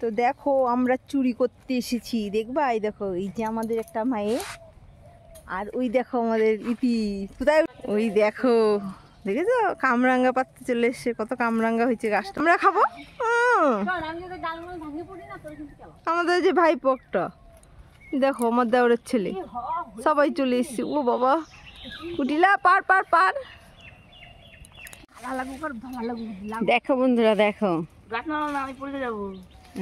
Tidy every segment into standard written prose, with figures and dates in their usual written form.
তো দেখো আমরা চুরি করতে এসেছি, দেখবা? এই দেখো, এই যে আমাদের একটা মায়ে, আর ওই দেখো আমাদের ইতি কোথায়, ওই দেখো, দেখেছো কামরাঙ্গা পাততে চলে এসছে। কত কামরাঙ্গা হয়েছে গাছটা, আমরা খাবো। আমাদের যে ভাই পকটা, দেখো আমার দেওরের ছেলে, সবাই চলে এসছে। ও বাবা, কুটিলা পার পার পার। দেখো বন্ধুরা, দেখো,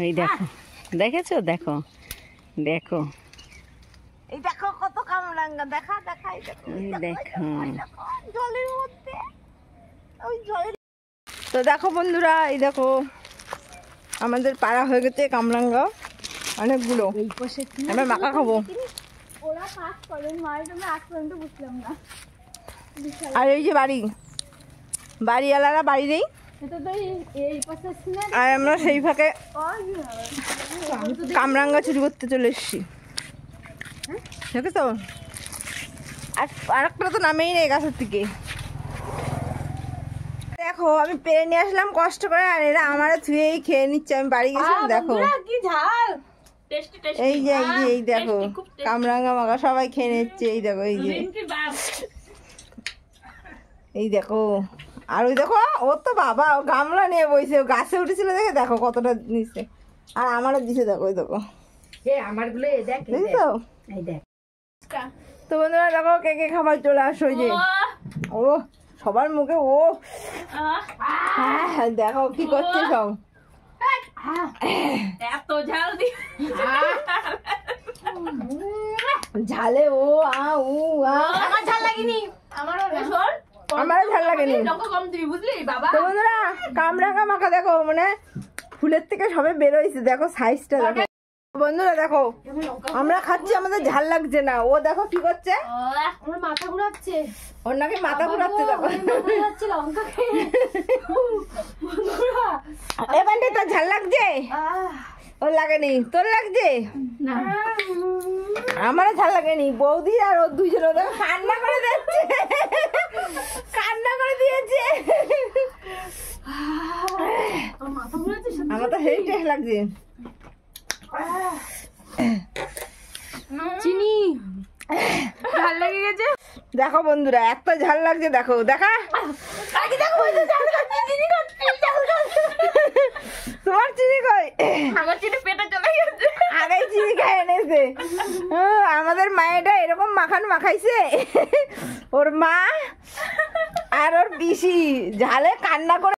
এই দেখো, দেখেছো? দেখো দেখো, এই দেখো কত কামরাঙ্গা, দেখা দেখা, এই দেখো, এই দেখো জলের মধ্যে, ওই জলের। তো দেখো বন্ধুরা, এই দেখো আমাদের পাড়া হয়ে গেছে কামরাঙ্গা অনেকগুলো। আমরা মাখা খাবো। আর এই যে বাড়ি, বাড়িওয়ালারা বাড়ি নেই, আর আমরা সেই ফাঁকে কামরাঙ্গা চুরি করতে চলে এসছি। দেখেছো? আর একটা তো নামেই নেই গাছের থেকে। দেখো আমি পেরে নিয়ে আসলাম কষ্ট করে, আর এরা আমার ধুয়েই খেয়ে নিচ্ছে। আমি বাড়ি গেছিলাম, দেখো এই যে এই দেখো কামরাঙ্গা মাখা সবাই খেয়ে নিচ্ছে। এই দেখো, এই যে এই দেখো, আর ওই দেখো ও তো বাবা, ও গামলা নিয়ে বইছে, ও গাছে উঠেছিল, দেখে দেখো কতটা নিচ্ছে, আর আমারও দিছে। দেখো ওই দেখো, দেখছো? তো বন্ধুরা দেখো কে কে খাবার চলে আসো। ওই যে ও সবার মুখে ও, দেখো কি করছে সব, এত ঝাল ঝালে ও আ উ আ। আমার ঝাল লাগেনি, আমারও ঝাল লাগেনি। লঙ্কা কম দিবি, বুঝলি বাবা? তো বন্ধুরা কামরাঙ্গা মাখা দেখো, মানে ফুলের থেকে সবে বেরোইছে, দেখো সাইজটা দেখো। বন্ধুরা দেখো আমরা খাচ্ছি, আমাদের ঝাল লাগছে না। ও দেখো কি করছে, আমার মাথা ঘুরাচ্ছে, ওর নাকি মাথা ঘুরাচ্ছে। দেখো লঙ্কা এবারে তোর ঝাল লাগছে? ওর লাগেনি, তোর লাগছে? আমারও ঝাল লাগেনি। বৌদি আর ওর দুইজন ওদের কান্না করে দিচ্ছে, কান্না করে দিয়েছে। আমার তো হেভি টেস্ট লাগছে। চিনি ঝাল লেগে গেছে। দেখো বন্ধুরা এত ঝাল লাগছে, দেখো দেখা, তোমার চিনি কই? আমার চিনি পেটে চলে গেছে, আগেই চিনি খাই এনেছে। আমাদের মায়েরা এরকম মাখান মাখাইছে, ওর মা আর ওর পিসি ঝালে কান্না করে